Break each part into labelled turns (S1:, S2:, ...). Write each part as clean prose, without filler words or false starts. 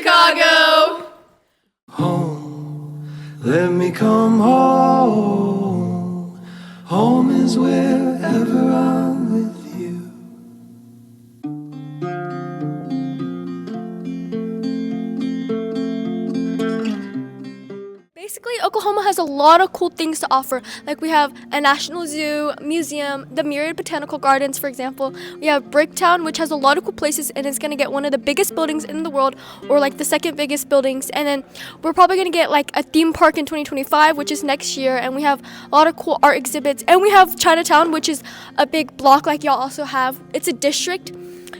S1: Chicago!
S2: Home, let me come home. Home is wherever I'm with you.
S3: Basically, Oklahoma has a lot of cool things to offer. Like we have a national zoo, museum, the Myriad Botanical Gardens, for example. We have Bricktown, which has a lot of cool places and is going to get one of the biggest buildings in the world, or like the second biggest buildings. And then we're probably going to get like a theme park in 2025, which is next year. And we have a lot of cool art exhibits. And we have Chinatown, which is a big block like y'all also have. It's a district.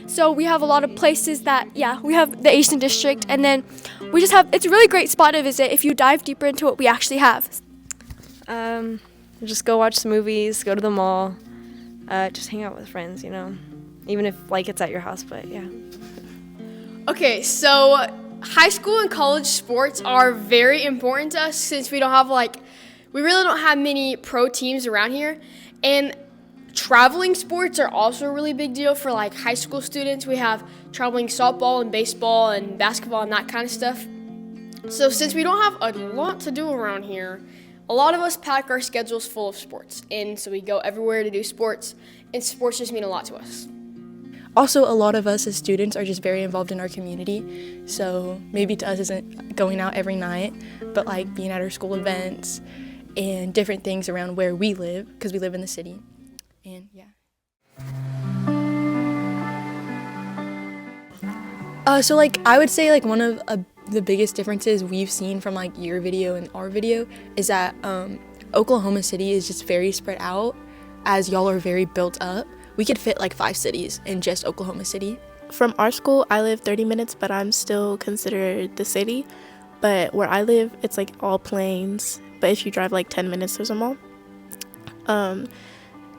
S3: So we have a lot of places that, we have the Asian district, and then we just have, it's a really great spot to visit if you dive deeper into what we actually have.
S4: Just go watch some movies, go to the mall, just hang out with friends, even if like it's at your house, but yeah.
S1: Okay, so high school and college sports are very important to us since we really don't have many pro teams around here. And traveling sports are also a really big deal for like high school students. We have traveling softball and baseball and basketball and that kind of stuff. So since we don't have a lot to do around here, a lot of us pack our schedules full of sports. And so we go everywhere to do sports, and sports just mean a lot to us.
S5: Also, a lot of us as students are just very involved in our community. So maybe to us isn't going out every night, but like being at our school events and different things around where we live, because we live in the city. And so like I would say like one of the biggest differences we've seen from like your video and our video is that Oklahoma City is just very spread out, as y'all are very built up. We could fit like 5 cities in just Oklahoma City.
S6: From our school, I live 30 minutes, but I'm still considered the city. But where I live, it's like all plains. But if you drive like 10 minutes, there's a mall.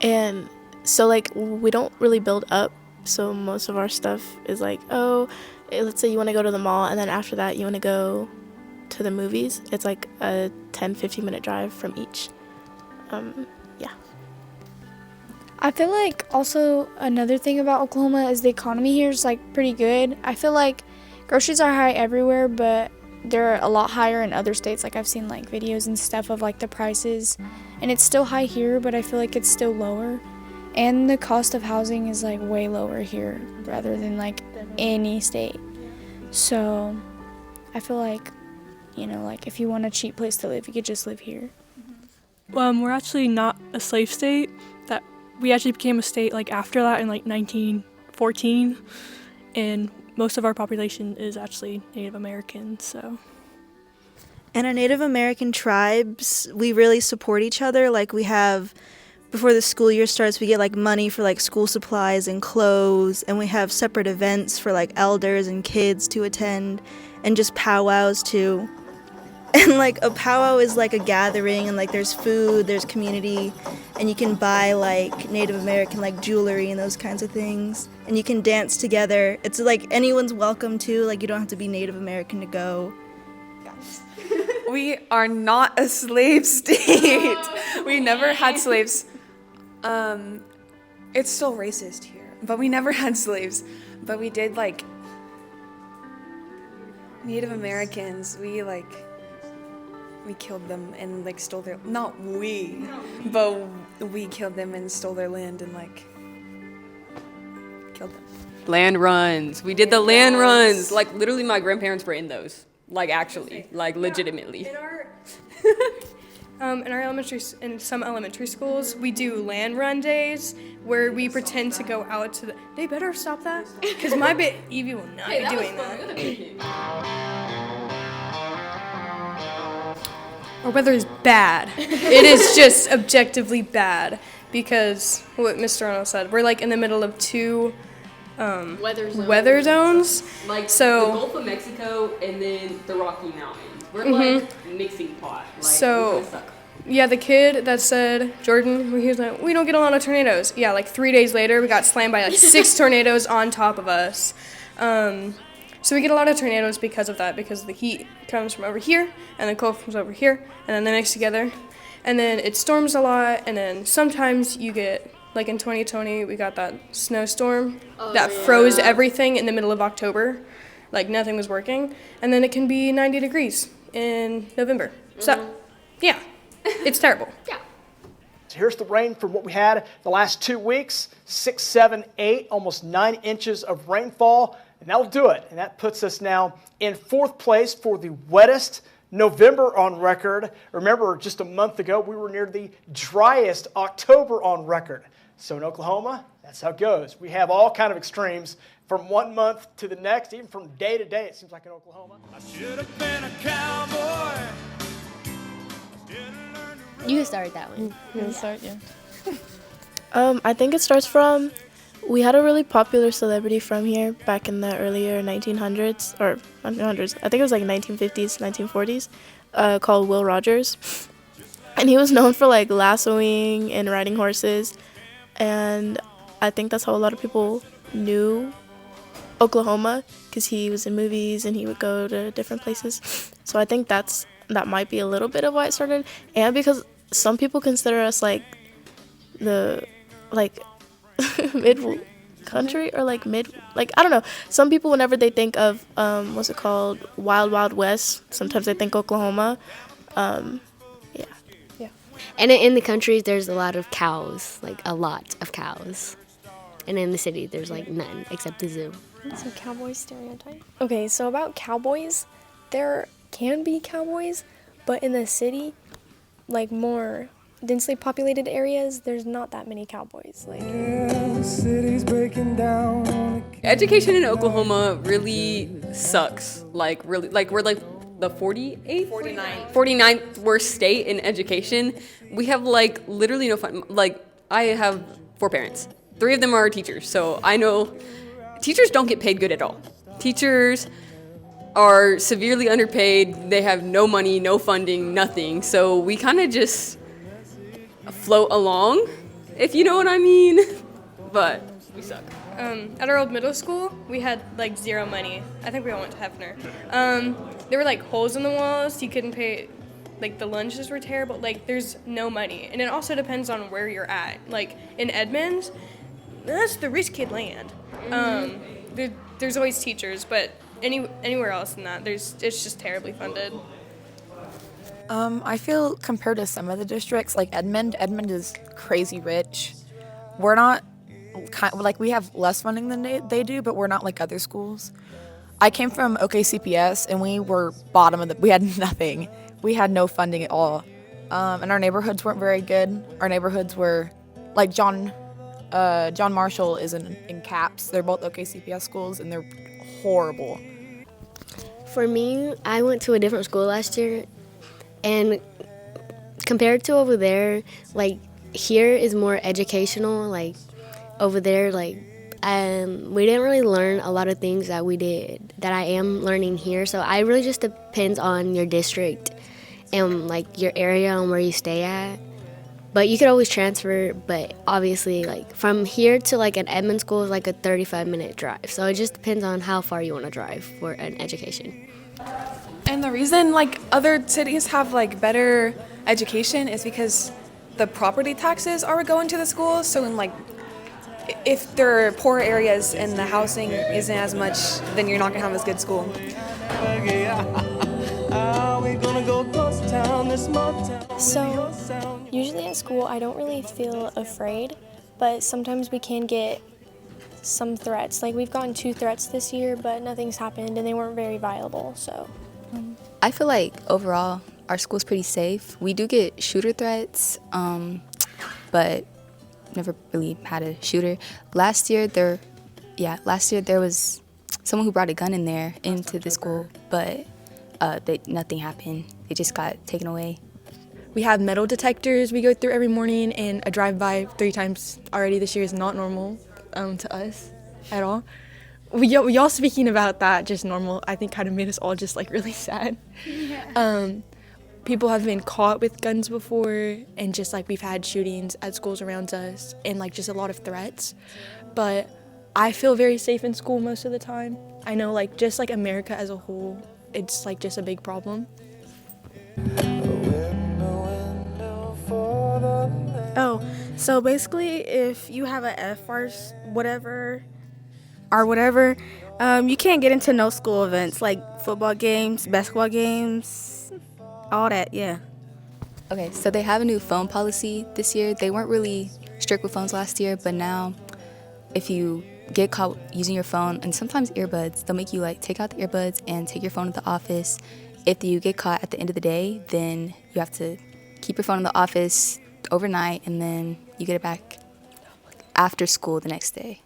S6: And so like we don't really build up. So most of our stuff is like, let's say you want to go to the mall, and then after that you want to go to the movies. It's like a 10-15 minute drive from each.
S7: I feel like also another thing about Oklahoma is the economy here is like pretty good. I feel like groceries are high everywhere, but they're a lot higher in other states. Like I've seen like videos and stuff of like the prices, and it's still high here, but I feel like it's still lower. And the cost of housing is like way lower here rather than like any state. So I feel like, like if you want a cheap place to live, you could just live here.
S8: We're actually not a slave state. That we actually became a state like after that in like 1914, and most of our population is actually Native American. So.
S9: And our Native American tribes, we really support each other. Like we have, before the school year starts, we get like money for like school supplies and clothes, and we have separate events for like elders and kids to attend, and just powwows too. And like a powwow is like a gathering, and like there's food, there's community, and you can buy like Native American like jewelry and those kinds of things, and you can dance together. It's like anyone's welcome to, like you don't have to be Native American to go.
S10: We are not a slave state. We never had slaves. It's still racist here, but we never had slaves. But we did like Native Americans. We killed them and like stole their, not we, but we killed them and stole their land and like killed them.
S11: Land runs. We did the land runs. Like literally my grandparents were in those. Like actually, like legitimately.
S12: In some elementary schools, we do land run days where we pretend to go out to the. They better stop that, because my Evie will not be doing that. Our weather is bad. It is just objectively bad because what Mr. Arnold said, we're like in the middle of 2 weather zones.
S11: Like
S12: so,
S11: the Gulf of Mexico and then the Rocky Mountains. We're like mixing pot. Like,
S12: so, yeah, the kid that said, Jordan, he was like, we don't get a lot of tornadoes. Yeah, like 3 days later, we got slammed by like 6 tornadoes on top of us. So we get a lot of tornadoes because of that, because the heat comes from over here, and the cold comes over here, and then they mix together. And then it storms a lot, and then sometimes you get, like in 2020, we got that snowstorm that froze everything in the middle of October. like nothing was working, and then it can be 90 degrees in November. So, yeah, it's terrible.
S1: Yeah.
S13: So here's the rain from what we had the last 2 weeks, 6, 7, 8, almost 9 inches of rainfall, and that'll do it. And that puts us now in 4th place for the wettest November on record. Remember, just a month ago, we were near the driest October on record. So in Oklahoma, that's how it goes. We have all kind of extremes from one month to the next, even from day to day, it seems like in Oklahoma.
S2: I should have been a cowboy.
S1: You can start that one.
S6: I think it starts from, we had a really popular celebrity from here back in the earlier 1900s, or 1900s, I think it was like 1950s, 1940s, called Will Rogers. And he was known for like lassoing and riding horses. And I think that's how a lot of people knew Oklahoma, because he was in movies and he would go to different places. So I think that might be a little bit of why it started. And because some people consider us like the mid country, or like mid, like I don't know, some people, whenever they think of what's it called, Wild Wild West, sometimes they think Oklahoma.
S1: And in the country, there's a lot of cows, like a lot of cows. And in the city, there's like none except the zoo.
S3: So cowboy stereotype. Okay, so about cowboys, there can be cowboys, but in the city, like more densely populated areas, there's not that many cowboys. Like,
S2: City's breaking down.
S11: Education in Oklahoma really sucks. Like really, like we're like the 49th worst state in education. We have like literally no fun. Like I have 4 parents. 3 of them are teachers, so I know teachers don't get paid good at all. Teachers are severely underpaid. They have no money, no funding, nothing. So we kind of just float along, if you know what I mean. But we suck.
S12: At our old middle school, we had like 0 money. I think we all went to Hefner. There were like holes in the walls. You couldn't pay, like the lunches were terrible. Like there's no money. And it also depends on where you're at. Like in Edmond, that's the rich kid land. There's always teachers, but anywhere else than that, it's just terribly funded.
S14: I feel compared to some of the districts, like Edmond is crazy rich. We're not, we have less funding than they do, but we're not like other schools. I came from OKCPS, and we were we had nothing. We had no funding at all. And our neighborhoods weren't very good. Our neighborhoods were, like John Marshall is in CAPS. They're both OKCPS schools, and they're horrible.
S1: For me, I went to a different school last year, and compared to over there, like here is more educational. Like over there, like we didn't really learn a lot of things that I am learning here. So it really just depends on your district and like your area and where you stay at. But you could always transfer, but obviously like from here to like an Edmond school is like a 35-minute drive. So it just depends on how far you want to drive for an education.
S10: And the reason like other cities have like better education is because the property taxes are going to the schools. So in like if there are poor areas and the housing isn't as much, then you're not gonna have as good school.
S3: so usually at school, I don't really feel afraid, but sometimes we can get some threats. Like we've gotten 2 threats this year, but nothing's happened and they weren't very viable, so.
S15: I feel like overall our school's pretty safe. We do get shooter threats, but never really had a shooter. Last year there was someone who brought a gun into the school, but nothing happened. It just got taken away.
S5: We have metal detectors we go through every morning, and a drive-by 3 times already this year is not normal to us at all. Y'all speaking about that, just normal, I think kind of made us all just like really sad. Yeah. People have been caught with guns before, and just like we've had shootings at schools around us, and like just a lot of threats. But I feel very safe in school most of the time. I know like just like America as a whole, it's like just a big problem.
S6: Oh, so basically if you have a F or whatever, You can't get into no school events like football games, basketball games, all that, yeah.
S15: Okay, so they have a new phone policy this year. They weren't really strict with phones last year, but now if you get caught using your phone, and sometimes earbuds, they'll make you like take out the earbuds and take your phone to the office. If you get caught at the end of the day, then you have to keep your phone in the office overnight, and then you get it back after school the next day.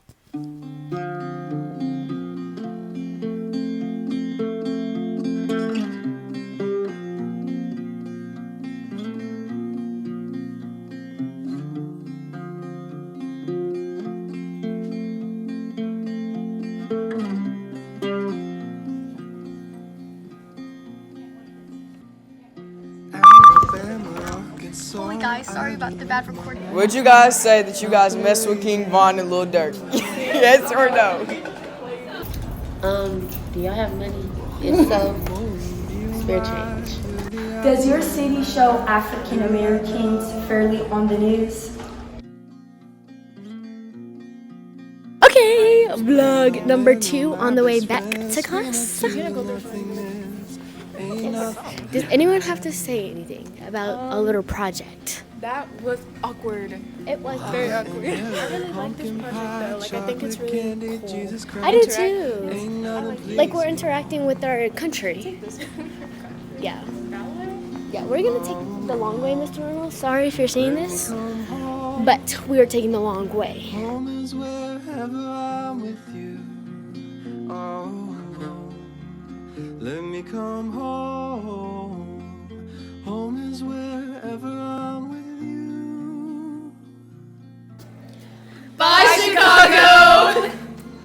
S3: Holy guys, sorry about the bad recording.
S16: Would you guys say that you guys mess with King Von and Lil Durk? Yes or no?
S17: Do y'all have money? If so, spare change.
S18: Does your city show African Americans fairly on the news?
S19: Okay, vlog number 2 on the way back to class. Does anyone have to say anything about a little project?
S12: That was awkward.
S19: It was
S12: very awkward. I really like this project though. Like, I think it's really cool.
S19: I do too. Like, we're interacting with our country. Yeah. Yeah, we're gonna take the long way, Mr. Arnold. Sorry if you're seeing this, but we are taking the long way.
S2: Home is wherever I'm with you. Oh, let me come home.